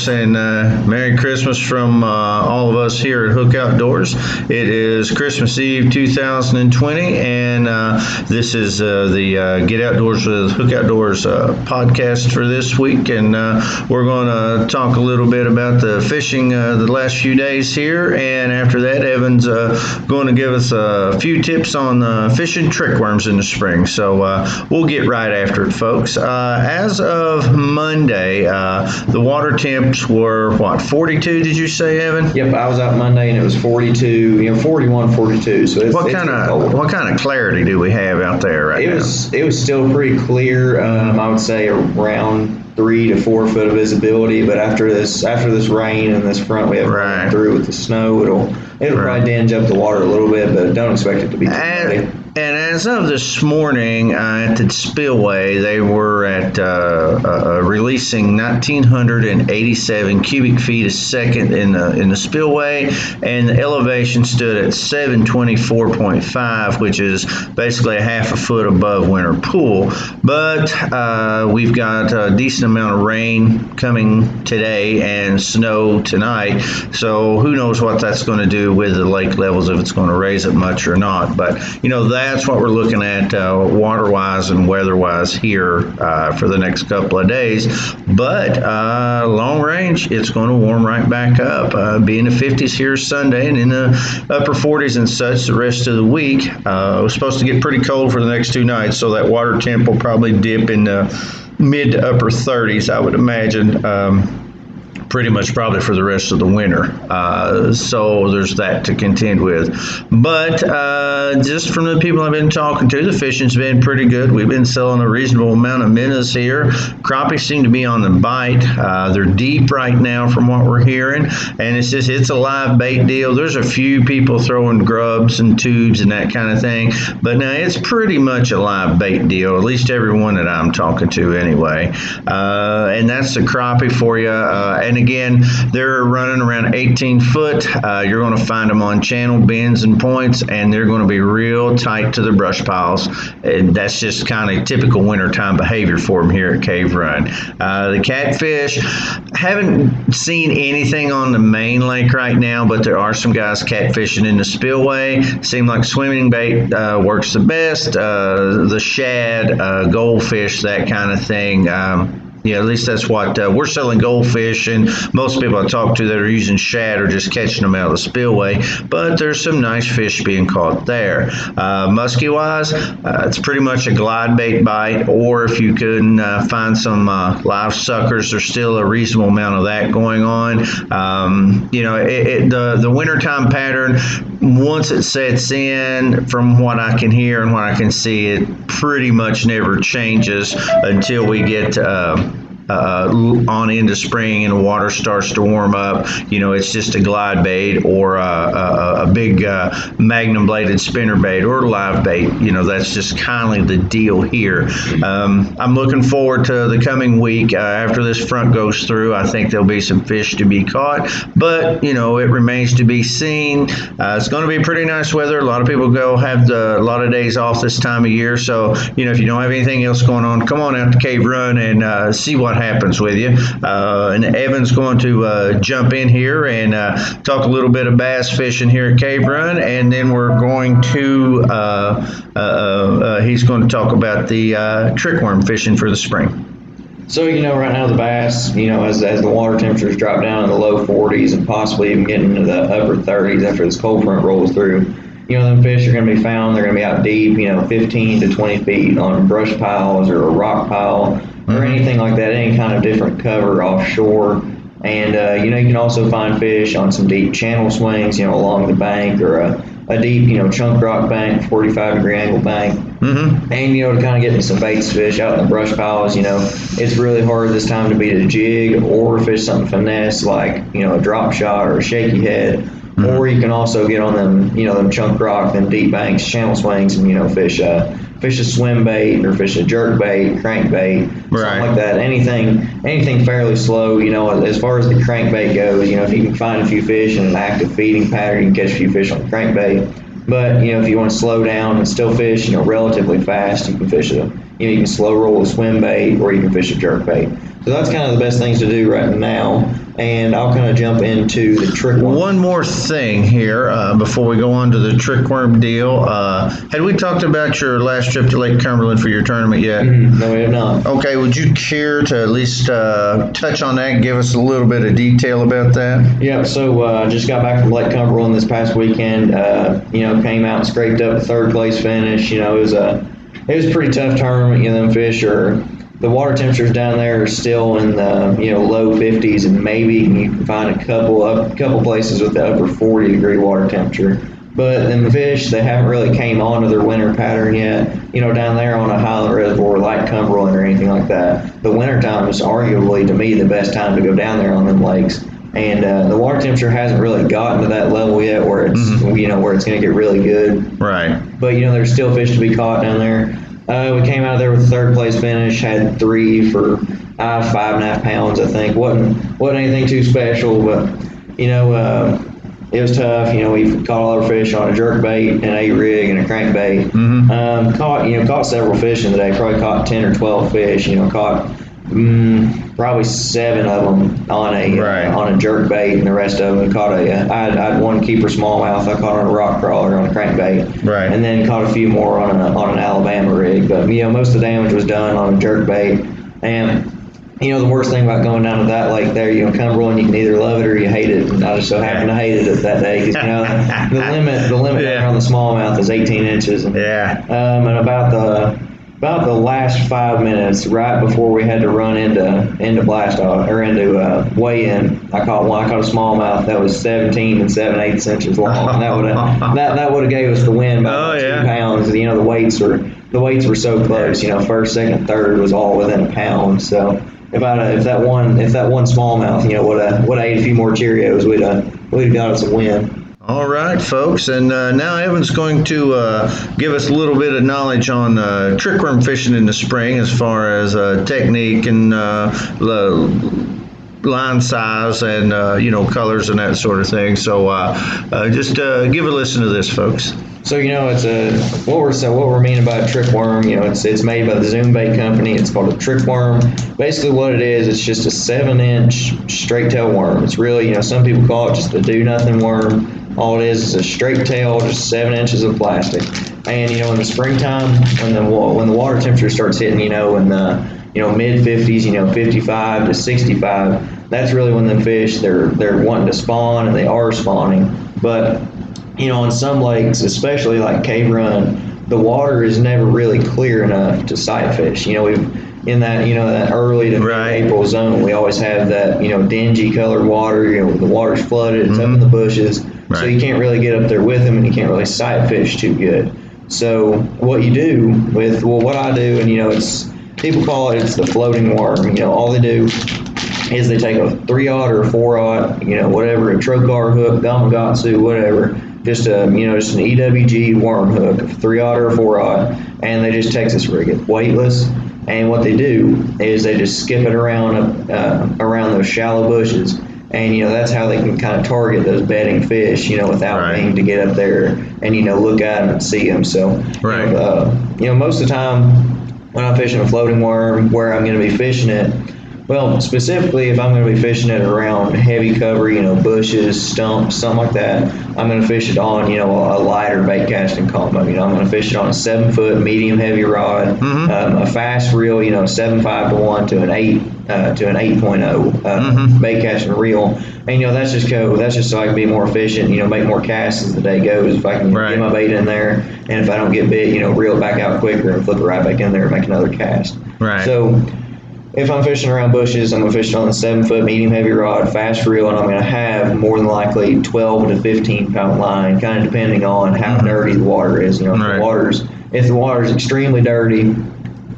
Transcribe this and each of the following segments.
folks, and Merry Christmas from all of us here at Hook Outdoors. It is Christmas Eve 2020, and this is the Get Outdoors with Hook Outdoors podcast for this week, and we're going to talk a little bit about the fishing the last few days here, and after that, Evan's going to give us a few tips on fishing trick worms in the spring. So we'll get right after it, folks. As of Monday, the water temps were, 42, did you say, Evan? Yep, I was out Monday and it was 42, 41, 42. So what kind of clarity do we have out there right now? It was still pretty clear. I would say around 3 to 4 foot of visibility, but after this rain and this front we have going through with the snow, it'll probably dinge up the water a little bit, but don't expect it to be too muddy. And as of this morning at the spillway, they were at releasing 1,987 cubic feet a second in the spillway, and the elevation stood at 724.5, which is basically a half a foot above winter pool. But we've got a decent amount of rain coming today and snow tonight, so who knows what that's going to do with the lake levels, if it's going to raise it much or not. But that's what we're looking at water-wise and weather-wise here for the next couple of days. But long range, it's going to warm right back up. Be in the 50s here Sunday and in the upper 40s and such the rest of the week. It's supposed to get pretty cold for the next 2 nights, so that water temp will probably dip in the mid to upper 30s, I would imagine. Pretty much probably for the rest of the winter. So there's that to contend with. But just from the people I've been talking to, the fishing's been pretty good. We've been selling a reasonable amount of minnows here. Crappie seem to be on the bite. They're deep right now from what we're hearing. And it's a live bait deal. There's a few people throwing grubs and tubes and that kind of thing. But now it's pretty much a live bait deal, at least everyone that I'm talking to anyway. And that's the crappie for you. And again, they're running around 18 foot. You're going to find them on channel bends and points, and they're going to be real tight to the brush piles. And that's just kind of typical wintertime behavior for them here at Cave Run. The catfish, haven't seen anything on the main lake right now, but there are some guys catfishing in the spillway. Seem like swimming bait works the best. The shad, goldfish, that kind of thing. At least that's what we're selling, goldfish, and most people I talk to that are using shad are just catching them out of the spillway, but there's some nice fish being caught there. Muskie-wise, it's pretty much a glide bait bite, or if you can find some live suckers, there's still a reasonable amount of that going on. The wintertime pattern, once it sets in, from what I can hear and what I can see, it pretty much never changes until we get on into spring and the water starts to warm up. It's just a glide bait or a big magnum bladed spinner bait or live bait. That's just kind of the deal here. I'm looking forward to the coming week. After this front goes through, I think there'll be some fish to be caught, but it remains to be seen. It's going to be pretty nice weather. A lot of people have a lot of days off this time of year, so if you don't have anything else going on, come on out to Cave Run and see what happens with you. And Evan's going to jump in here and talk a little bit of bass fishing here at Cave Run, and then we're going to he's going to talk about the trick worm fishing for the spring. So, right now the bass, as the water temperatures drop down in the low 40s and possibly even getting into the upper 30s after this cold front rolls through, them fish are going to be found. They're going to be out deep, 15 to 20 feet on brush piles or a rock pile or anything like that, any kind of different cover offshore. And, you can also find fish on some deep channel swings, along the bank, or a deep, chunk rock bank, 45-degree angle bank. Mm-hmm. And, to kind of get some baits fish out in the brush piles, it's really hard this time to beat a jig or fish something finesse like, a drop shot or a shaky head. Mm-hmm. Or you can also get on them, them chunk rock, them deep banks, channel swings, and, fish a swim bait or fish a jerk bait, crank bait, something like that. Anything fairly slow, as far as the crank bait goes, if you can find a few fish in an active feeding pattern, you can catch a few fish on the crank bait. But, if you want to slow down and still fish, relatively fast, you can fish you can slow roll a swim bait or you can fish a jerk bait. So that's kind of the best things to do right now. and I'll kind of jump into the trick worm. One more thing here before we go on to the trick worm deal. Had we talked about your last trip to Lake Cumberland for your tournament yet? No, we have not. Okay, would you care to at least touch on that and give us a little bit of detail about that? Yeah, so I just got back from Lake Cumberland this past weekend. Came out and scraped up a third place finish. It was a pretty tough tournament. Them fish the water temperatures down there are still in the low 50s, and maybe you can find a couple places with the upper 40 degree water temperature. But the fish, they haven't really came onto their winter pattern yet. Down there on a highland reservoir like Cumberland or anything like that, the winter time is arguably, to me, the best time to go down there on them lakes. And the water temperature hasn't really gotten to that level yet where it's where it's going to get really good. Right. But there's still fish to be caught down there. We came out of there with a third place finish. Had 3 for 5.5 pounds, I think. wasn't anything too special, but it was tough. We caught all our fish on a jerkbait, an 8-rig, and a crankbait. Caught several fish in the day. Probably caught 10 or 12 fish. Caught probably 7 of them on a jerkbait, and the rest of them caught I had one keeper smallmouth I caught on a rock crawler on a crankbait. Right. And then caught a few more on an Alabama rig. But most of the damage was done on a jerkbait. And the worst thing about going down to that lake there, Cumberland, you can either love it or you hate it. And I just so happened to hate it that day because the limit there on the smallmouth is 18 inches. And, and about the last 5 minutes, right before we had to run into blast off or into weigh-in, I caught a smallmouth that was 17 and 7/8 inches long. And that would have gave us the win by 2 pounds. The weights were so close. First, second, third was all within a pound. So if that one smallmouth would have ate a few more Cheerios, we'd have got us a win. All right, folks, and now Evan's going to give us a little bit of knowledge on trickworm fishing in the spring as far as technique and line size and colors and that sort of thing. So just give a listen to this, folks. So it's what we're meaning by a trick worm. It's made by the Zoom Bait Company. It's called a trick worm. Basically, what it is, it's just a 7-inch straight tail worm. It's really some people call it just a do nothing worm. All it is a straight tail, just 7 inches of plastic. And in the springtime, when the water temperature starts hitting, in the mid 50s, 55 to 65, that's really when the fish they're wanting to spawn, and they are spawning. But on some lakes, especially like Cave Run, the water is never really clear enough to sight fish. In that early to mid-April zone, we always have that dingy colored water. The water's flooded, it's up in the bushes, so you can't really get up there with them, and you can't really sight fish too good. So what you do what I do, and it's people call it's the floating worm. All they do is they take a 3-aught or a 4-aught, whatever, a trocar hook, Gamakatsu, whatever, just an EWG worm hook, a 3-aught or a 4-aught, and they just Texas rig it, weightless. And what they do is they just skip it around those shallow bushes, and that's how they can kind of target those bedding fish, without needing to get up there and look at them and see them. So, most of the time when I'm fishing a floating worm, where I'm going to be fishing it, well, specifically if I'm going to be fishing it around heavy cover, bushes, stumps, something like that, I'm going to fish it on, a lighter bait casting combo. I'm going to fish it on a 7-foot medium heavy rod, a fast reel, 7.5 to 1 to an 8.0 bait casting reel. And that's just so I can be more efficient, make more casts as the day goes. If I can get my bait in there, and if I don't get bit, reel it back out quicker and flip it right back in there and make another cast. Right. So if I'm fishing around bushes, I'm going to fish it on the 7-foot medium heavy rod, fast reel, and I'm going to have more than likely 12 to 15 pound line, kind of depending on how dirty the water is. If the water's extremely dirty,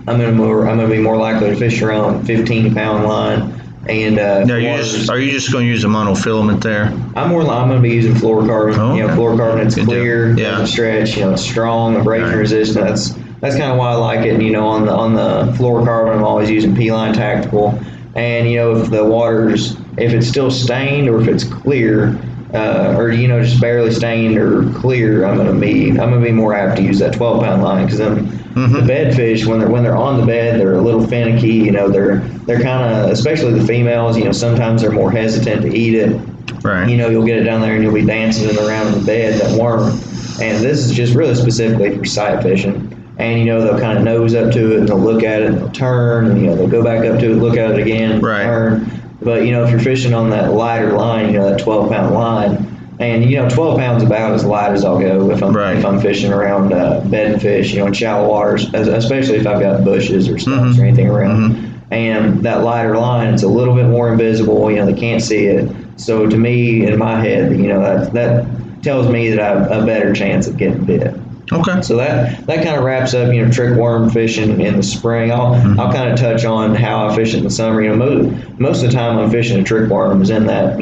I'm going to be more likely to fish around 15 pound line. And are you just going to use a monofilament there? I'm going to be using fluorocarbon. Fluorocarbon, it's clear, doesn't stretch. It's strong, abrasion resistant. That's kind of why I like it. On the fluorocarbon, I'm always using P-Line Tactical. And if the if it's still stained or if it's clear, or just barely stained or clear, I'm gonna be more apt to use that 12-pound line, because then the bed fish, when they're on the bed, they're a little finicky. They're kind of, especially the females. Sometimes they're more hesitant to eat it. Right. You'll get it down there and you'll be dancing it around in the bed, that worm. And this is just really specifically for sight fishing. And they'll kind of nose up to it and they'll look at it and they'll turn, and they'll go back up to it, look at it again, right. turn. But if you're fishing on that lighter line, that 12-pound line, and 12 pounds about as light as I'll go if I'm fishing around bedding fish, in shallow waters, especially if I've got bushes or stumps or anything around. And that lighter line, it's a little bit more invisible. They can't see it. So to me, in my head, that tells me that I have a better chance of getting bit. Okay. So that kind of wraps up, trick worm fishing in the spring. I'll kind of touch on how I fish in the summer. Most of the time I'm fishing a trick worm is in that,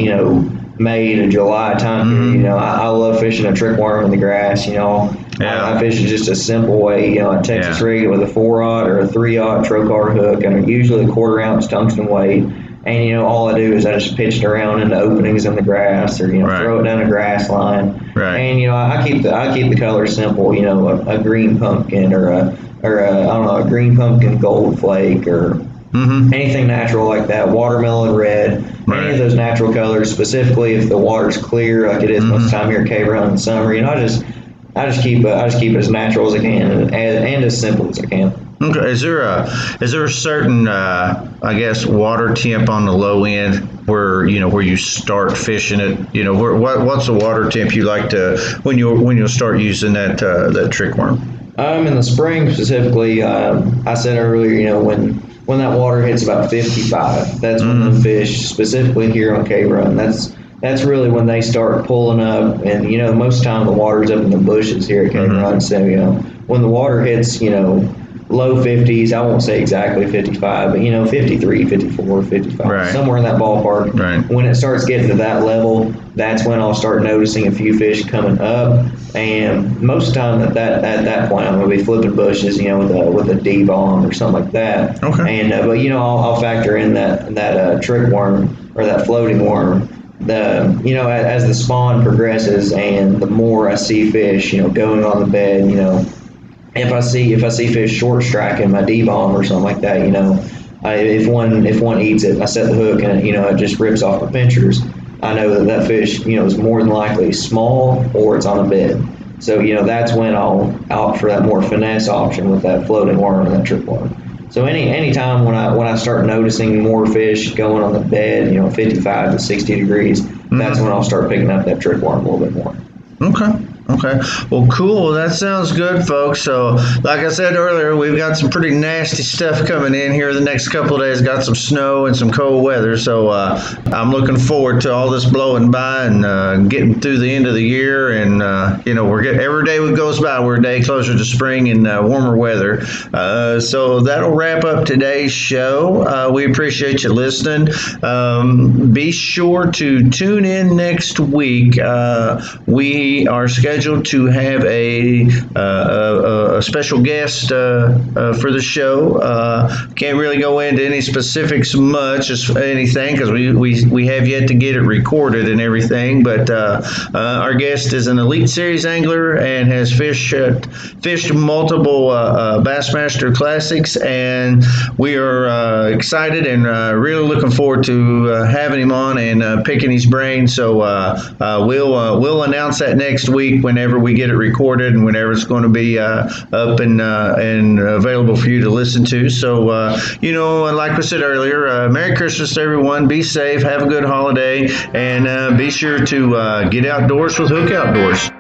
May to July time period. I love fishing a trick worm in the grass. I fish it just a simple way. A Texas rig with a 4-aught or a 3-aught trocar hook, and usually a 1/4 ounce tungsten weight. And all I do is I just pitch it around into openings in the grass, or throw it down a grass line. Right. And I keep the colors simple. A green pumpkin or a green pumpkin gold flake, or anything natural like that. Watermelon red. Right. Any of those natural colors. Specifically, if the water's clear, like it is most of the time here at Cave Run in the summer, I just keep it as natural as I can and as simple as I can. Okay. Is there a certain water temp on the low end where you start fishing it? What's the water temp you like to when you'll start using that trick worm? In the spring specifically, I said earlier, when that water hits about 55, that's when the fish, specifically here on Cave Run, that's really when they start pulling up. And most of the time the water's up in the bushes here at Cave Run. So when the water hits low 50s, I won't say exactly 55, but 53, 54, 55, somewhere in that ballpark. Right. When it starts getting to that level, that's when I'll start noticing a few fish coming up. And most of the time at that point, I'm going to be flipping bushes, with a D-bomb or something like that. Okay. And but I'll factor in that trick worm or that floating worm. As the spawn progresses and the more I see fish, going on the bed, if I see fish short striking my D-bomb or something like that, if one eats it, I set the hook and it just rips off my pinchers, I know that fish is more than likely small or it's on a bed. So that's when I'll opt for that more finesse option with that floating worm and that trick worm. So any time when I start noticing more fish going on the bed, 55 to 60 degrees, that's when I'll start picking up that trick worm a little bit more. Okay. Well, cool. That sounds good, folks. So, like I said earlier, we've got some pretty nasty stuff coming in here the next couple of days. Got some snow and some cold weather. So, I'm looking forward to all this blowing by and getting through the end of the year. And, every day that goes by, we're a day closer to spring and warmer weather. So, that'll wrap up today's show. We appreciate you listening. Be sure to tune in next week. We are scheduled to have a special guest for the show. Can't really go into any specifics much as anything because we have yet to get it recorded and everything. But our guest is an Elite Series angler and has fished multiple Bassmaster Classics, and we are excited and really looking forward to having him on and picking his brain. So we'll announce that next week whenever we get it recorded and whenever it's going to be up and available for you to listen to. So, like we said earlier, Merry Christmas to everyone. Be safe. Have a good holiday. And be sure to get outdoors with Hook Outdoors.